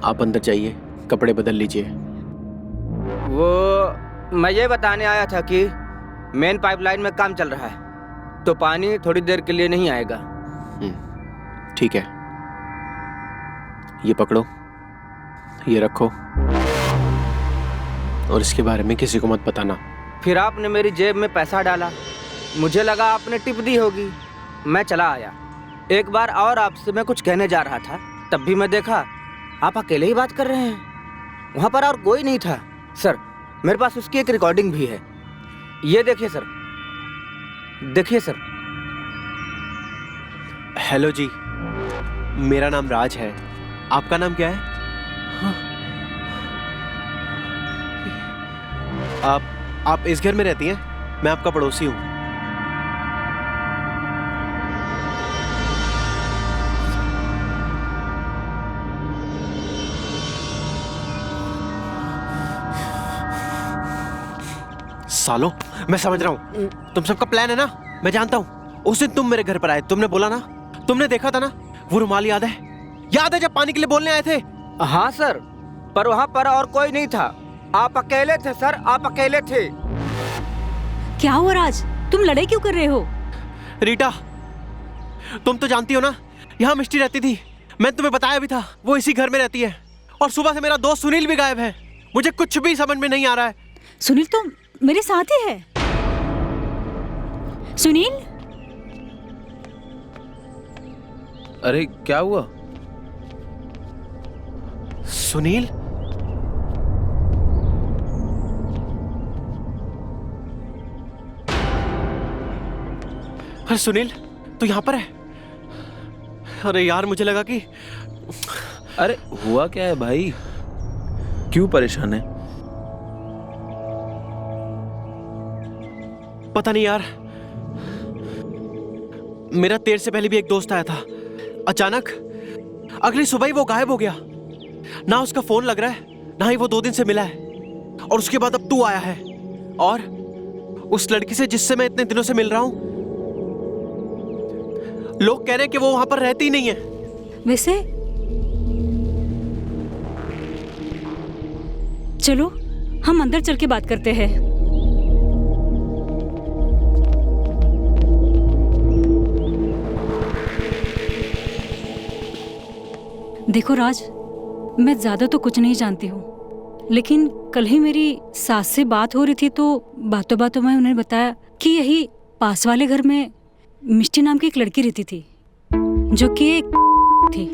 आप अंदर जाइए, कपड़े बदल लीजिए। वो मैं ये बताने आया था कि मेन पाइपलाइन में काम चल रहा है तो पानी थोड़ी देर के लिए नहीं आएगा। ठीक है, ये पकड़ो, ये रखो और इसके बारे में किसी को मत बताना। फिर आपने मेरी जेब में पैसा डाला, मुझे लगा आपने टिप दी होगी, मैं चला आया। एक बार और आपसे मैं कुछ कहने जा रहा था, तब भी मैं देखा आप अकेले ही बात कर रहे हैं। वहाँ पर और कोई नहीं था। सर मेरे पास उसकी एक रिकॉर्डिंग भी है, ये देखिए सर, देखिए सर। हेलो जी, मेरा नाम राज है, आपका नाम क्या है? आप इस घर में रहती हैं? मैं आपका पड़ोसी हूँ। सालो, मैं समझ रहा हूँ तुम सबका प्लान है ना, मैं जानता हूँ। उस दिन तुम मेरे घर पर आए, तुमने बोला ना, तुमने देखा था ना वो रुमाल, याद है? याद है जब पानी के लिए बोलने आए थे? हाँ सर, पर वहाँ पर और कोई नहीं था, आप अकेले थे सर, आप अकेले थे। क्या हुआ राज, तुम लड़ाई क्यों कर रहे हो? रीटा, तुम तो जानती हो ना यहाँ मिष्टी रहती थी, मैं तुम्हें बताया भी था, वो इसी घर में रहती है। और सुबह से मेरा दोस्त सुनील भी गायब है, मुझे कुछ भी समझ में नहीं आ रहा है। सुनील तो मेरे साथ ही है। सुनील, अरे क्या हुआ? सुनील? अरे सुनील, तू यहाँ पर है? अरे यार, मुझे लगा कि... अरे हुआ क्या है भाई, क्यों परेशान है? पता नहीं यार, मेरा देर से पहले भी एक दोस्त आया था, अचानक अगली सुबह ही वो गायब हो गया। ना उसका फोन लग रहा है, ना ही वो 2 दिन से मिला है। और उसके बाद अब तू आया है और उस लड़की से जिससे मैं इतने दिनों से मिल रहा हूं, लोग कह रहे हैं कि वो वहां पर रहती ही नहीं है। वैसे चलो हम अंदर चल के बात करते हैं। देखो राज, मैं ज्यादा तो कुछ नहीं जानती हूँ, लेकिन कल ही मेरी सास से बात हो रही थी तो बातों बातों में उन्होंने बताया कि यही पास वाले घर में मिष्टी नाम की एक लड़की रहती थी, जो कि एक थी,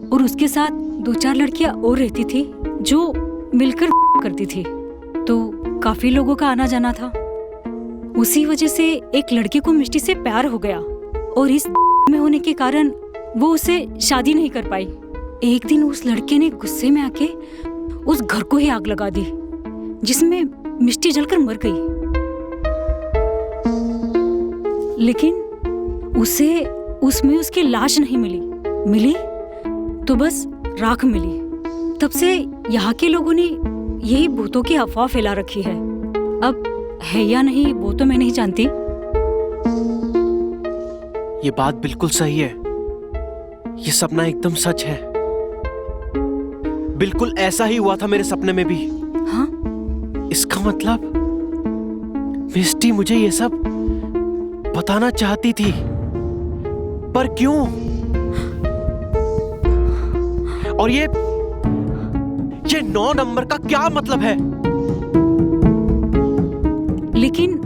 और उसके साथ 2-4 लड़कियां और रहती थी जो मिलकर करती थी। तो काफी लोगों का आना जाना था। उसी वजह से एक लड़के को मिष्टी से प्यार हो गया और इस में होने के कारण वो उसे शादी नहीं कर पाई। एक दिन उस लड़के ने गुस्से में आके उस घर को ही आग लगा दी, जिसमें मिष्टी जलकर मर गई। लेकिन उसे उसमें उसकी लाश नहीं मिली तो बस राख मिली। तब से यहाँ के लोगों ने यही भूतों की अफवाह फैला रखी है। अब है या नहीं वो तो मैं नहीं जानती। ये बात बिल्कुल सही है, ये सपना एकदम सच है। बिल्कुल ऐसा ही हुआ था मेरे सपने में भी। हाँ? इसका मतलब मिष्टी मुझे ये सब बताना चाहती थी, पर क्यों? और ये 9 नंबर का क्या मतलब है? लेकिन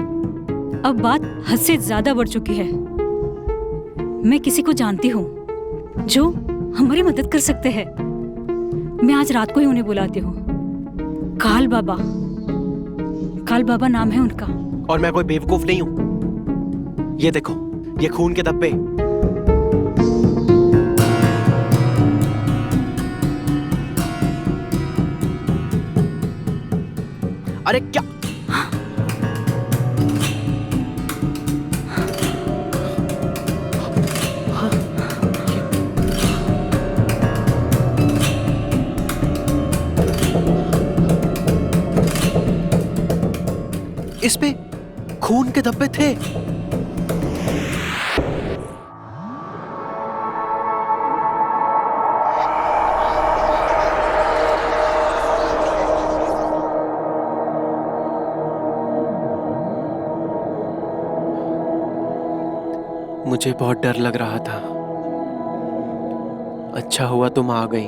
अब बात हद से ज्यादा बढ़ चुकी है। मैं किसी को जानती हूँ जो हमारी मदद कर सकते हैं। मैं आज रात को ही उन्हें बुलाती हूँ। काल बाबा नाम है उनका। और मैं कोई बेवकूफ नहीं हूं। ये देखो, ये खून के धब्बे। अरे क्या? इस पे खून के धब्बे थे। मुझे बहुत डर लग रहा था। अच्छा हुआ तुम आ गई।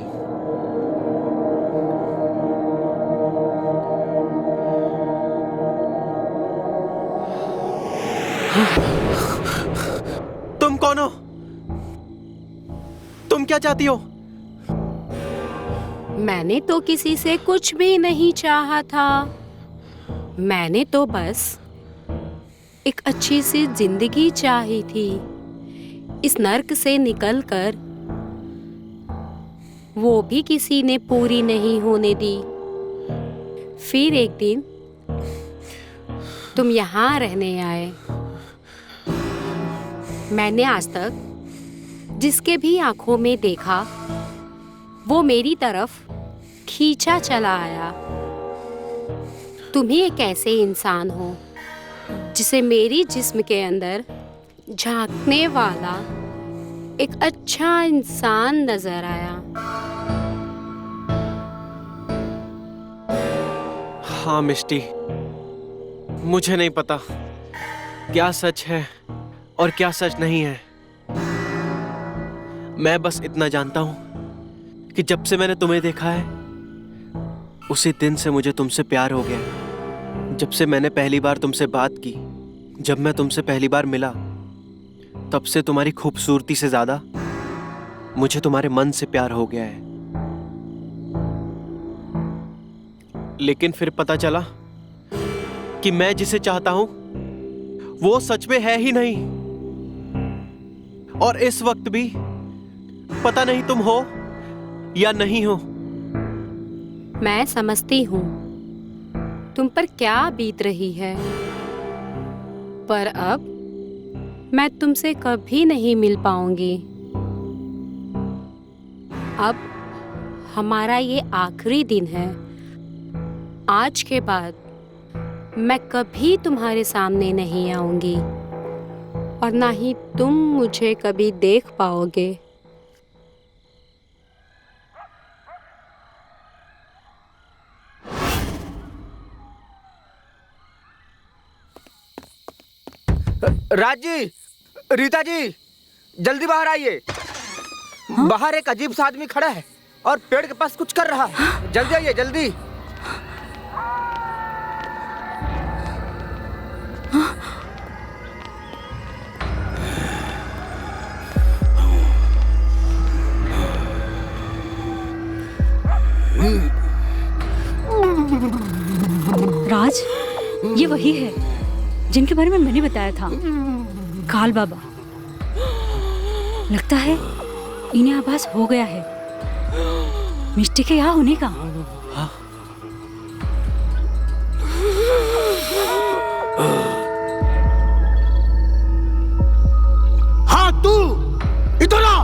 तुम कौन हो? तुम क्या चाहती हो? मैंने तो किसी से कुछ भी नहीं चाहा था। मैंने तो बस एक अच्छी सी जिंदगी चाही थी, इस नर्क से निकलकर। वो भी किसी ने पूरी नहीं होने दी। फिर एक दिन तुम यहाँ रहने आए। मैंने आज तक जिसके भी आंखों में देखा, वो मेरी तरफ खींचा चला आया। तुम ही एक ऐसे इंसान हो जिसे मेरी जिस्म के अंदर झांकने वाला एक अच्छा इंसान नजर आया। हाँ मिष्टी, मुझे नहीं पता क्या सच है और क्या सच नहीं है। मैं बस इतना जानता हूं कि जब से मैंने तुम्हें देखा है, उसी दिन से मुझे तुमसे प्यार हो गया। जब से मैंने पहली बार तुमसे बात की, जब मैं तुमसे पहली बार मिला, तब से तुम्हारी खूबसूरती से ज्यादा मुझे तुम्हारे मन से प्यार हो गया है। लेकिन फिर पता चला कि मैं जिसे चाहता हूं वो सच में है ही नहीं। और इस वक्त भी पता नहीं तुम हो या नहीं हो। मैं समझती हूँ तुम पर क्या बीत रही है, पर अब मैं तुमसे कभी नहीं मिल पाऊंगी। अब हमारा ये आखिरी दिन है। आज के बाद मैं कभी तुम्हारे सामने नहीं आऊंगी और ना ही तुम मुझे कभी देख पाओगे। राज जी, रीता जी, जल्दी बाहर आइए। बाहर एक अजीब सा आदमी खड़ा है और पेड़ के पास कुछ कर रहा है। जल्दी आइए, जल्दी। राज, ये वही है जिनके बारे में मैंने बताया था, काल बाबा। लगता है इन्हें आभास हो गया है मिष्टी के यहाँ होने का। हाँ, तू इधर आ।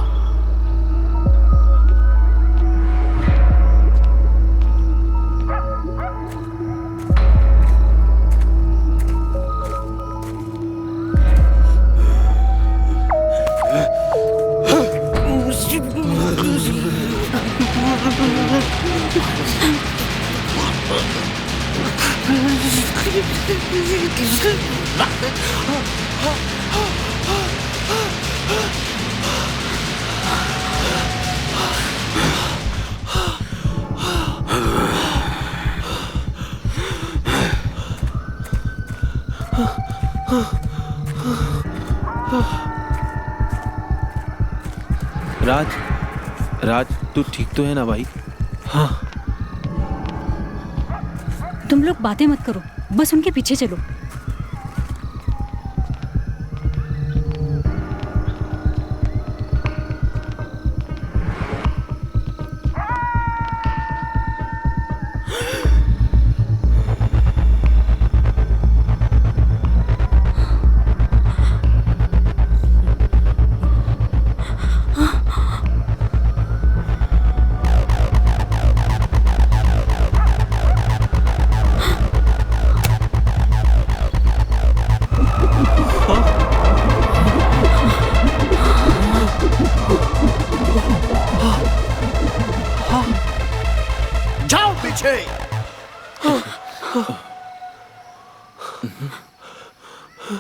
राज, तू ठीक तो है ना भाई? हाँ। तुम लोग बातें मत करो, बस उनके पीछे चलो।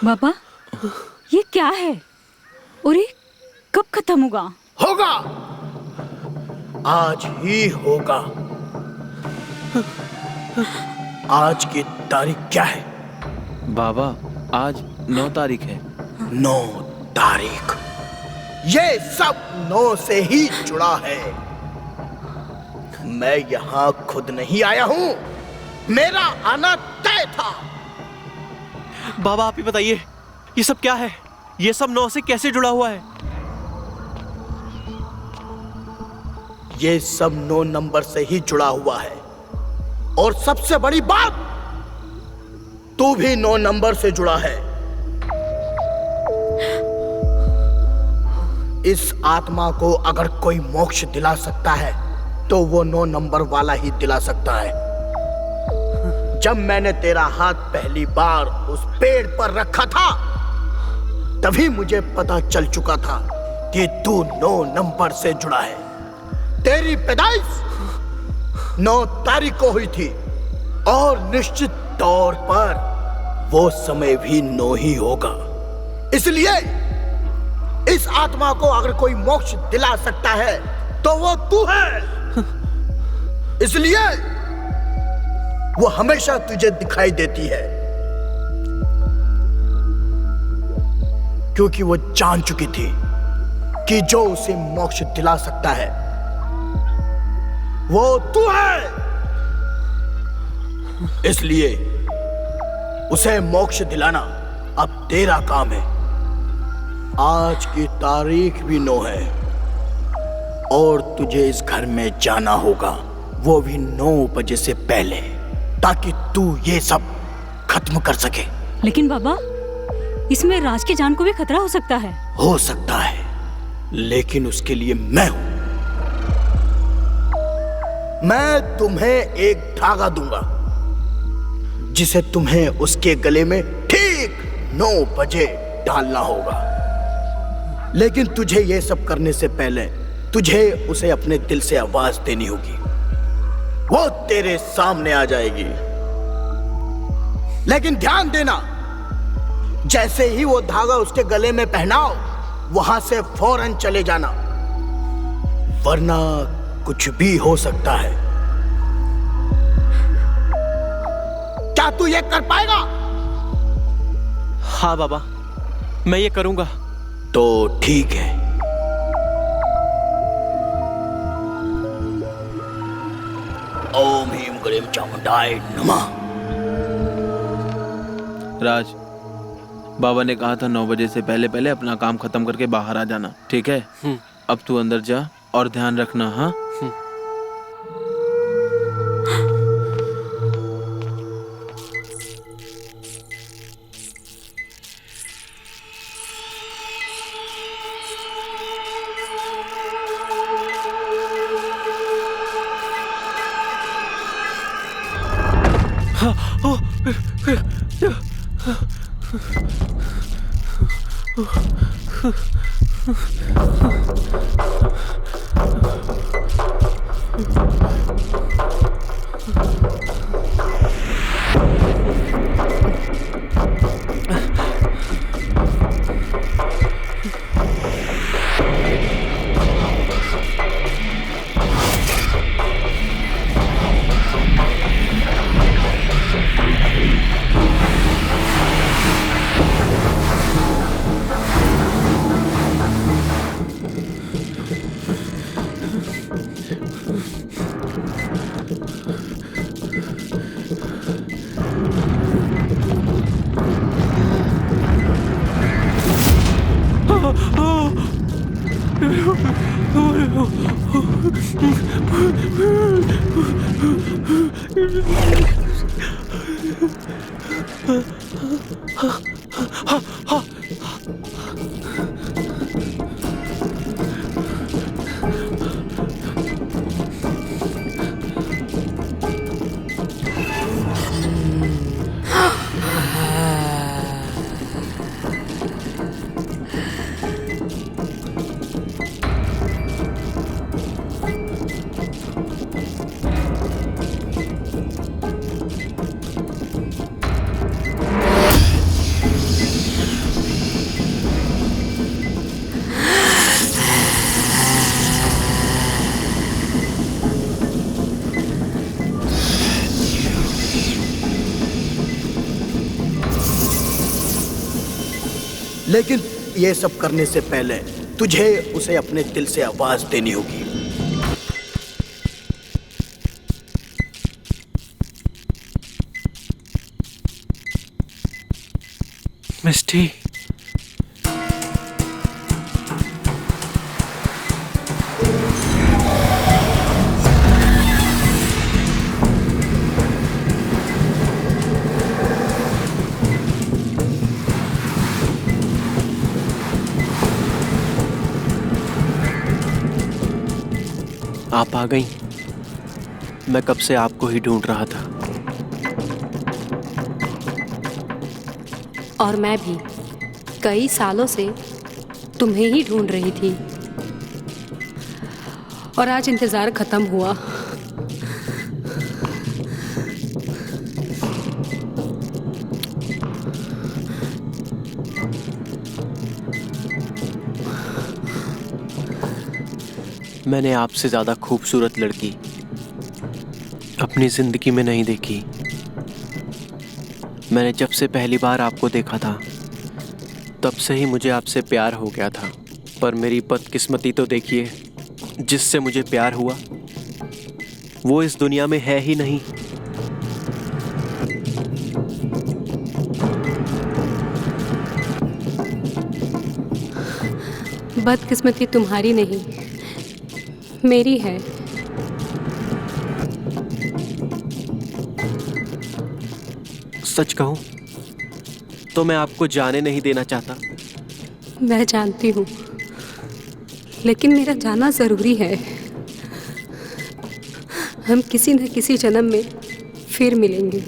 बाबा ये क्या है और ये कब खत्म होगा? होगा, आज ही होगा। आज की तारीख क्या है? बाबा आज 9 तारीख है। 9 तारीख। ये सब 9 से ही जुड़ा है। मैं यहाँ खुद नहीं आया हूँ, मेरा आना तय था। बाबा आप ही बताइए, ये सब क्या है? ये सब 9 से कैसे जुड़ा हुआ है? ये सब 9 नंबर से ही जुड़ा हुआ है। और सबसे बड़ी बात, तू भी 9 नंबर से जुड़ा है। इस आत्मा को अगर कोई मोक्ष दिला सकता है तो वो 9 नंबर वाला ही दिला सकता है। जब मैंने तेरा हाथ पहली बार उस पेड़ पर रखा था तभी मुझे पता चल चुका था कि तू 9 नंबर से जुड़ा है। तेरी पैदाइश 9 तारीख को हुई थी और निश्चित तौर पर वो समय भी 9 ही होगा। इसलिए इस आत्मा को अगर कोई मोक्ष दिला सकता है तो वो तू है। इसलिए वो हमेशा तुझे दिखाई देती है, क्योंकि वो जान चुकी थी कि जो उसे मोक्ष दिला सकता है वो तू है। इसलिए उसे मोक्ष दिलाना अब तेरा काम है। आज की तारीख भी 9 है और तुझे इस घर में जाना होगा, वो भी 9 बजे से पहले, ताकि तू ये सब खत्म कर सके। लेकिन बाबा इसमें राज की जान को भी खतरा हो सकता है। हो सकता है, लेकिन उसके लिए मैं हूं। मैं तुम्हें एक धागा दूंगा जिसे तुम्हें उसके गले में ठीक 9 बजे डालना होगा। लेकिन तुझे यह सब करने से पहले तुझे उसे अपने दिल से आवाज देनी होगी। वो तेरे सामने आ जाएगी। लेकिन ध्यान देना, जैसे ही वो धागा उसके गले में पहनाओ वहां से फौरन चले जाना, वरना कुछ भी हो सकता है। क्या तू ये कर पाएगा? हाँ बाबा, मैं ये करूंगा। तो ठीक है। ओम ह्रीं क्लीं चामुंडाय नमः। राज, बाबा ने कहा था 9 बजे से पहले पहले अपना काम खत्म करके बाहर आ जाना, ठीक है? अब तू अंदर जा और ध्यान रखना। हाँ लेकिन ये सब करने से पहले तुझे उसे अपने दिल से आवाज देनी होगी। मिस्टी, आप आ गई। मैं कब से आपको ही ढूंढ रहा था। और मैं भी कई सालों से तुम्हें ही ढूंढ रही थी, और आज इंतजार खत्म हुआ। मैंने आपसे ज्यादा खूबसूरत लड़की अपनी जिंदगी में नहीं देखी। मैंने जब से पहली बार आपको देखा था तब से ही मुझे आपसे प्यार हो गया था। पर मेरी बदकिस्मती तो देखिए, जिससे मुझे प्यार हुआ वो इस दुनिया में है ही नहीं। बदकिस्मती तुम्हारी नहीं, मेरी है। सच कहूं तो मैं आपको जाने नहीं देना चाहता। मैं जानती हूँ, लेकिन मेरा जाना जरूरी है। हम किसी न किसी जन्म में फिर मिलेंगे।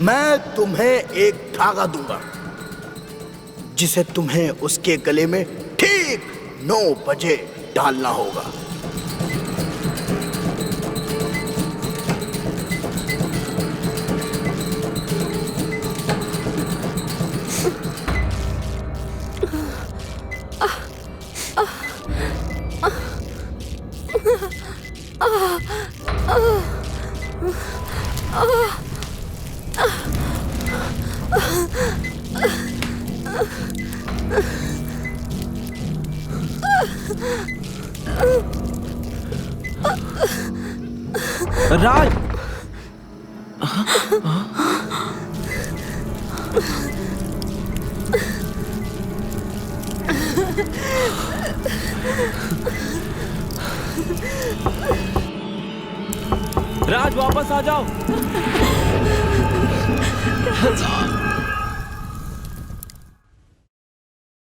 मैं तुम्हें एक धागा दूंगा जिसे तुम्हें उसके गले में ठीक 9 बजे डालना होगा। राज, राज वापस आ जाओ।